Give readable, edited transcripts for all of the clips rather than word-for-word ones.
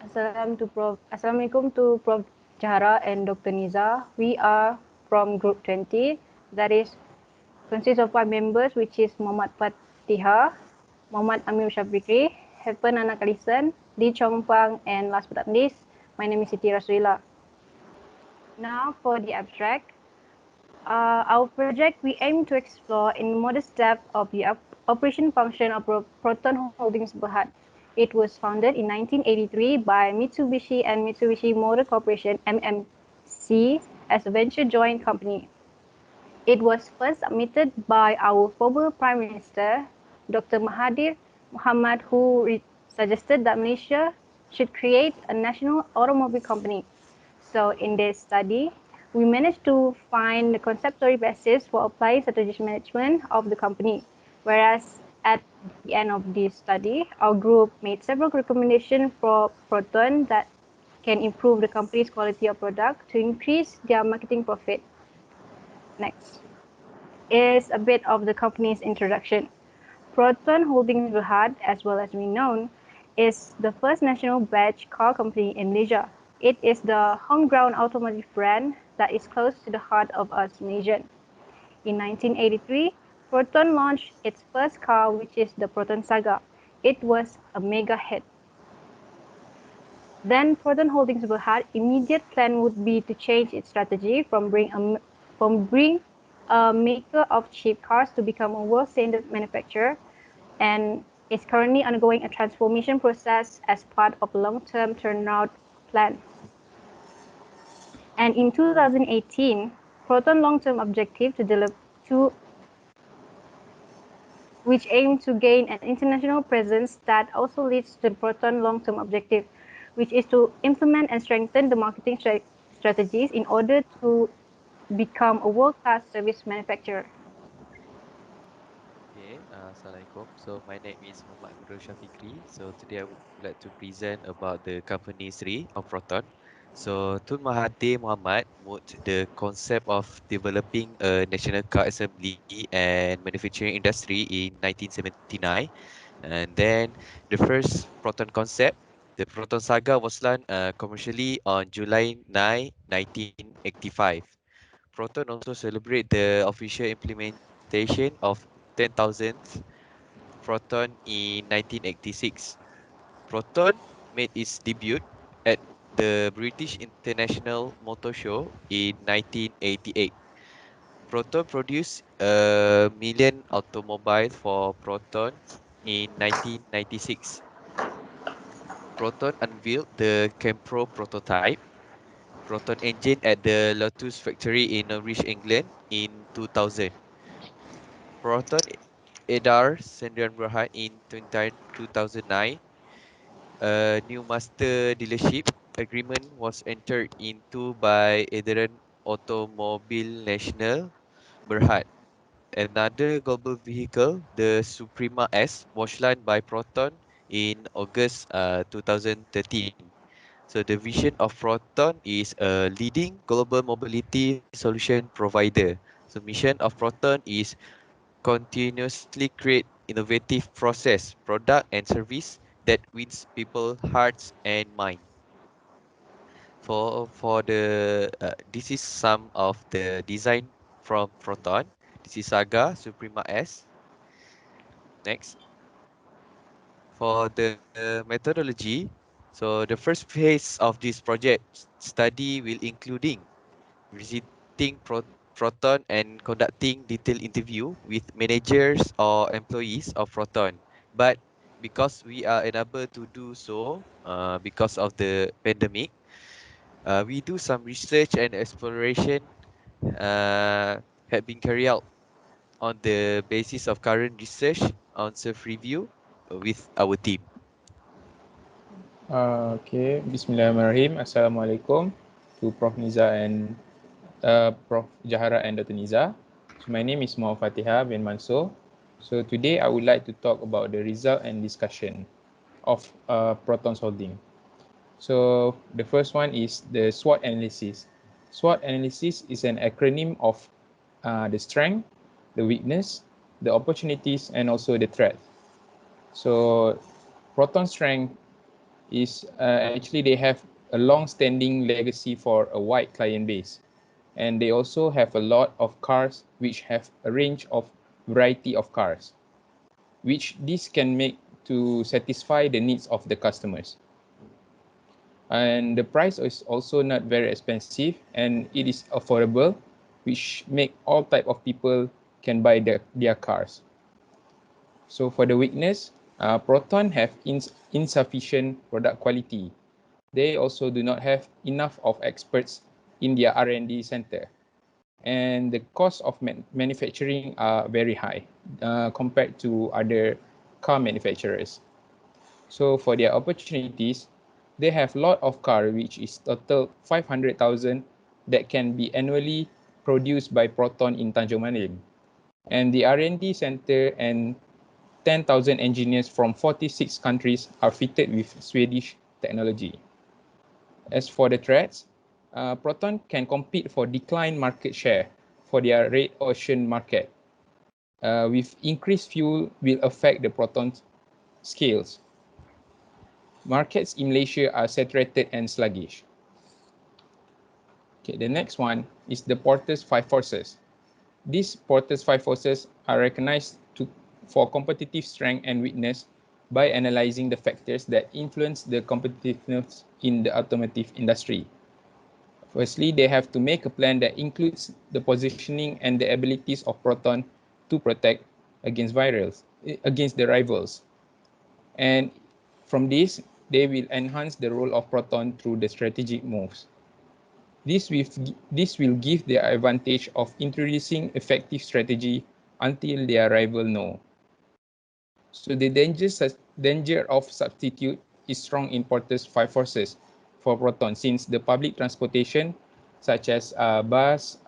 Assalamualaikum to Prof. Jahara and Dr. Niza. We are from Group 20, that is consists of 5 members, which is Muhammad Fatihah, Muhammad Amir Syafikri, Heaven Anak Kalisan, Lee Chong Pang, and last but not least, my name is Siti Rasulillah. Now for the abstract. Our project, we aim to explore in modest depth of the operation function of Proton Holdings Berhad. It was founded in 1983 by Mitsubishi and Mitsubishi Motor Corporation (MMC) as a venture joint company. It was first submitted by our former Prime Minister, Dr. Mahathir Mohamad, who suggested that Malaysia should create a national automobile company. So in this study, we managed to find the conceptual basis for applying strategic management of the company. Whereas at the end of this study, our group made several recommendations for Proton that can improve the company's quality of product to increase their marketing profit. Next is a bit of the company's introduction. Proton Holdings Berhad, as well as renowned, is the first national badge car company in Malaysia. It is the homegrown automotive brand that is close to the heart of us Malaysians. In 1983, Proton launched its first car, which is the Proton Saga. It was a mega hit. Then Proton Holdings Berhad immediate plan would be to change its strategy from being a maker of cheap cars to become a world standard manufacturer, and is currently undergoing a transformation process as part of a long-term turnaround plan. And in 2018, Proton long-term objective which aim to gain an international presence that also leads to the Proton long-term objective, which is to implement and strengthen the marketing strategies in order to become a world-class service manufacturer. Okay, Assalamualaikum. So my name is Muhammad Amir Syafikri. So today I would like to present about the company Sri of Proton. So Tun Mahathir Mohamad moved the concept of developing a national car assembly and manufacturing industry in 1979. And then the first Proton concept, the Proton Saga, was launched commercially on July 9, 1985. Proton also celebrate the official implementation of 10,000th Proton in 1986. Proton made its debut at the British International Motor Show in 1988. Proton produced a million automobiles for Proton in 1996. Proton unveiled the Campro prototype, Proton engine at the Lotus factory in Norwich, England in 2000. Proton Edar Sendirian Berhad in 2009. A new master dealership agreement was entered into by Perusahaan Otomobil Nasional Berhad. Another global vehicle, the Suprema S, was launched by Proton in August 2013. So the vision of Proton is a leading global mobility solution provider. So mission of Proton is continuously create innovative process, product and service that wins people hearts and mind. For the this is some of the design from Proton. This is Saga Suprema S. Next, for the methodology, so the first phase of this project study will including visiting Proton and conducting detailed interview with managers or employees of Proton. But because we are unable to do so because of the pandemic, we do some research and exploration have been carried out on the basis of current research on self-review with our team. Okay, Bismillahirrahmanirrahim. Assalamualaikum to Prof. Niza and Prof. Jahara and Dr. Niza. So my name is Muhammad Fatihah bin Mansur. So today I would like to talk about the result and discussion of Proton's holding. So the first one is the SWOT analysis. SWOT analysis is an acronym of the strength, the weakness, the opportunities, and also the threat. So Proton strength is actually they have a long-standing legacy for a wide client base, and they also have a lot of cars which have a range of variety of cars, which this can make to satisfy the needs of the customers. And the price is also not very expensive, and it is affordable, which make all type of people can buy their cars. So for the weakness, Proton have insufficient product quality. They also do not have enough of experts in their R&D center. And the cost of manufacturing are very high compared to other car manufacturers. So for their opportunities, they have a lot of car, which is total 500,000 that can be annually produced by Proton in Tanjung Malim. And the R&D center and 10,000 engineers from 46 countries are fitted with Swedish technology. As for the threats, Proton can compete for decline market share for their red ocean market. With increased fuel will affect the Proton's scales. Markets in Malaysia are saturated and sluggish. Okay, the next one is the Porter's five forces. These Porter's five forces are recognized for competitive strength and weakness by analyzing the factors that influence the competitiveness in the automotive industry. Firstly, they have to make a plan that includes the positioning and the abilities of Proton to protect against the rivals. And from this, they will enhance the role of Proton through the strategic moves. This will give the advantage of introducing effective strategy until their rival know. So the danger of substitute is strong in Porter's five forces for Proton, since the public transportation such as bus,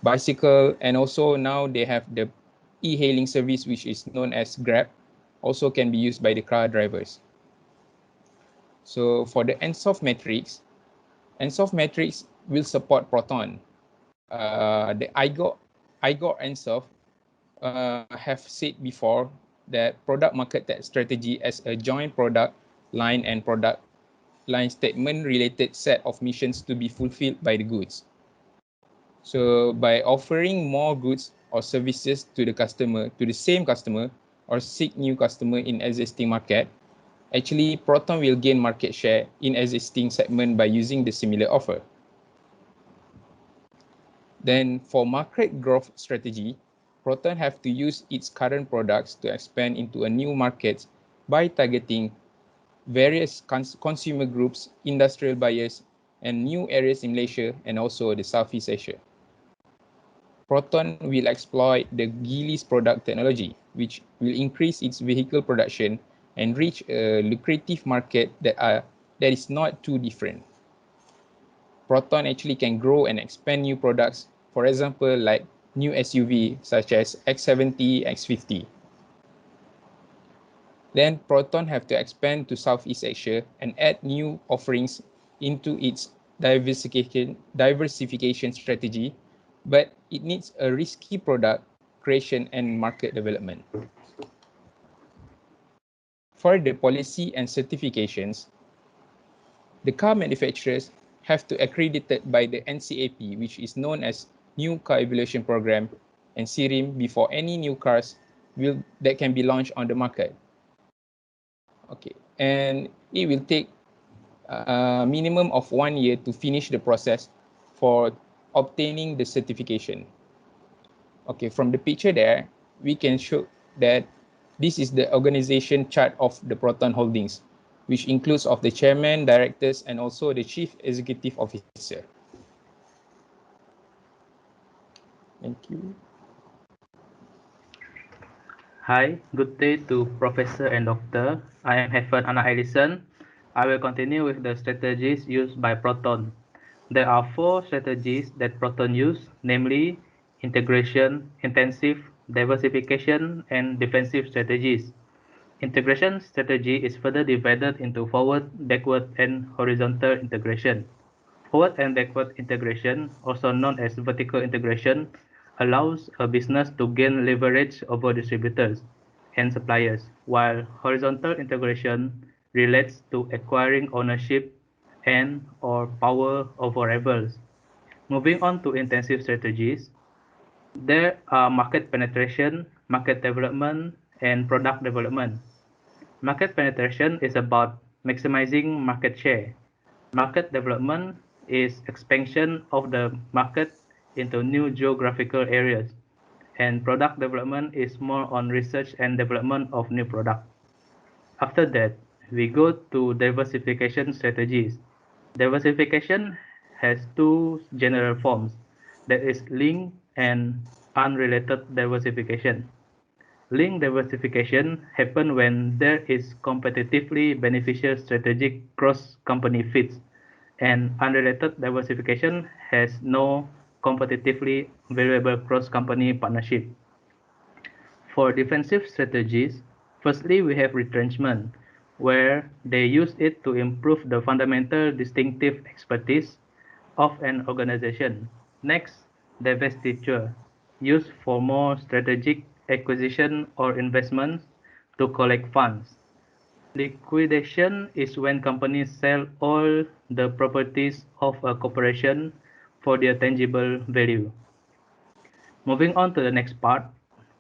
bicycle, and also now they have the e-hailing service, which is known as Grab, also can be used by the car drivers. So for the NSOF matrix will support Proton. The IGOR NSOF have said before that product market strategy as a joint product line and product line statement related set of missions to be fulfilled by the goods. So by offering more goods or services to the same customer, or seek new customer in existing market, actually Proton will gain market share in existing segment by using the similar offer. Then for market growth strategy, Proton have to use its current products to expand into a new markets by targeting various consumer groups, industrial buyers, and new areas in Malaysia and also the Southeast Asia. Proton will exploit the Geely's product technology, which will increase its vehicle production and reach a lucrative market that is not too different. Proton actually can grow and expand new products, for example, like new SUV such as X70, X50. Then Proton have to expand to Southeast Asia and add new offerings into its diversification strategy, but it needs a risky product creation and market development. For the policy and certifications, the car manufacturers have to accredited by the NCAP, which is known as New Car Evaluation Program, and SIRIM before any new cars that can be launched on the market. Okay, and it will take a minimum of 1 year to finish the process for obtaining the certification. Okay, from the picture there, we can show that this is the organization chart of the Proton Holdings, which includes of the chairman, directors, and also the chief executive officer. Thank you. Hi, good day to Professor and Doctor. I am Heffen Anna Ellison. I will continue with the strategies used by Proton. There are 4 strategies that Proton use, namely integration, intensive, diversification, and defensive strategies. Integration strategy is further divided into forward, backward, and horizontal integration. Forward and backward integration, also known as vertical integration, allows a business to gain leverage over distributors and suppliers, while horizontal integration relates to acquiring ownership and or power over rivals. Moving on to intensive strategies, there are market penetration, market development, and product development. Market penetration is about maximizing market share. Market development is expansion of the market into new geographical areas. And product development is more on research and development of new product. After that, we go to diversification strategies. Diversification has two general forms, that is linked and unrelated diversification. Linked diversification happens when there is competitively beneficial strategic cross-company fits, and unrelated diversification has no competitively valuable cross-company partnership. For defensive strategies, firstly, we have retrenchment, where they use it to improve the fundamental distinctive expertise of an organization. Next, divestiture, used for more strategic acquisition or investments to collect funds. Liquidation is when companies sell all the properties of a corporation for their tangible value. Moving on to the next part,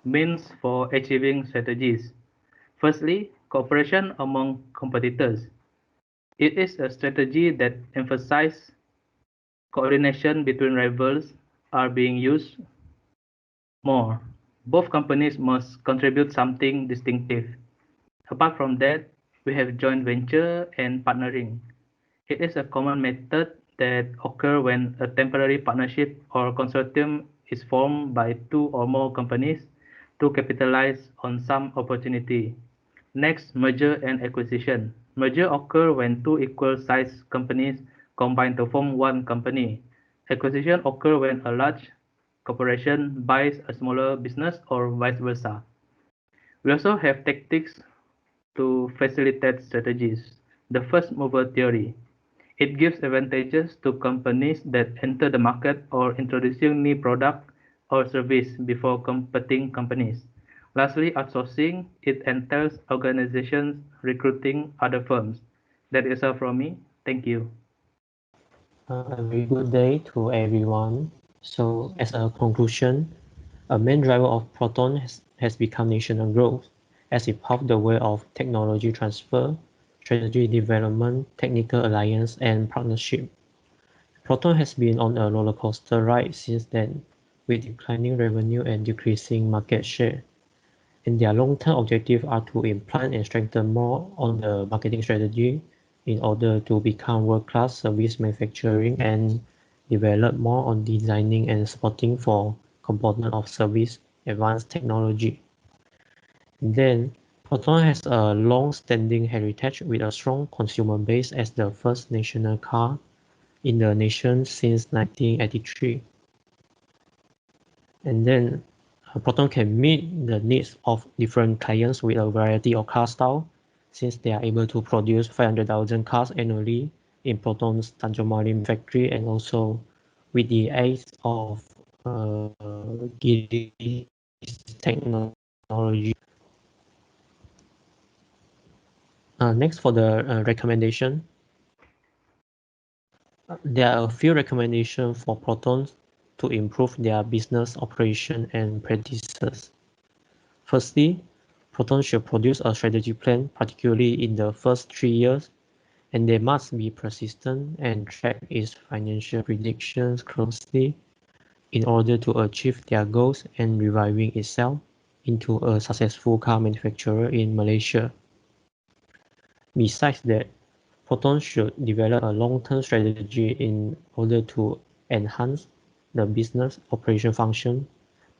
means for achieving strategies. Firstly, cooperation among competitors. It is a strategy that emphasizes coordination between rivals are being used more. Both companies must contribute something distinctive. Apart from that, we have joint venture and partnering. It is a common method that occurs when a temporary partnership or consortium is formed by two or more companies to capitalize on some opportunity. Next, merger and acquisition. Merger occurs when two equal-sized companies combine to form one company. Acquisition occurs when a large corporation buys a smaller business or vice versa. We also have tactics to facilitate strategies. The first mover theory. It gives advantages to companies that enter the market or introducing new product or service before competing companies. Lastly, outsourcing. It entails organizations recruiting other firms. That is all from me. Thank you. A very good day to everyone. So as a conclusion, a main driver of Proton has become national growth as it paved the way of technology transfer, strategy development, technical alliance, and partnership. Proton has been on a roller coaster ride since then, with declining revenue and decreasing market share. And their long-term objectives are to implant and strengthen more on the marketing strategy in order to become world-class service manufacturing and develop more on designing and supporting for component of service advanced technology. And then Proton has a long-standing heritage with a strong consumer base as the first national car in the nation since 1983. And then Proton can meet the needs of different clients with a variety of car style, since they are able to produce 500,000 cars annually in Proton's Tanjung Malim factory, and also with the aid of Giri's technology. Next, for the recommendation. There are a few recommendations for Proton to improve their business operation and practices. Firstly, Proton should produce a strategy plan, particularly in the first 3 years, and they must be persistent and track its financial predictions closely in order to achieve their goals and reviving itself into a successful car manufacturer in Malaysia. Besides that, Proton should develop a long-term strategy in order to enhance the business operation function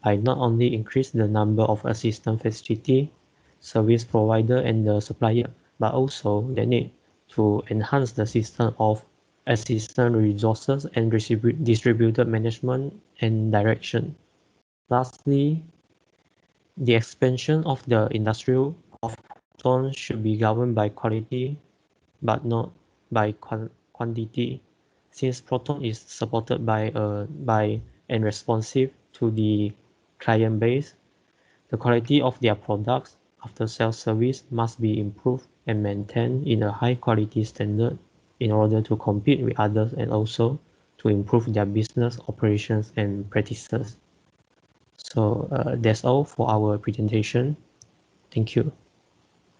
by not only increase the number of assistant facility, service provider, and the supplier, but also they need to enhance the system of assistant resources and distributed management and direction. Lastly, the expansion of the industry of Proton should be governed by quality, but not by quantity, since Proton is supported by and responsive to the client base. The quality of their products after-sales service must be improved and maintained in a high-quality standard in order to compete with others and also to improve their business operations and practices. So that's all for our presentation. Thank you.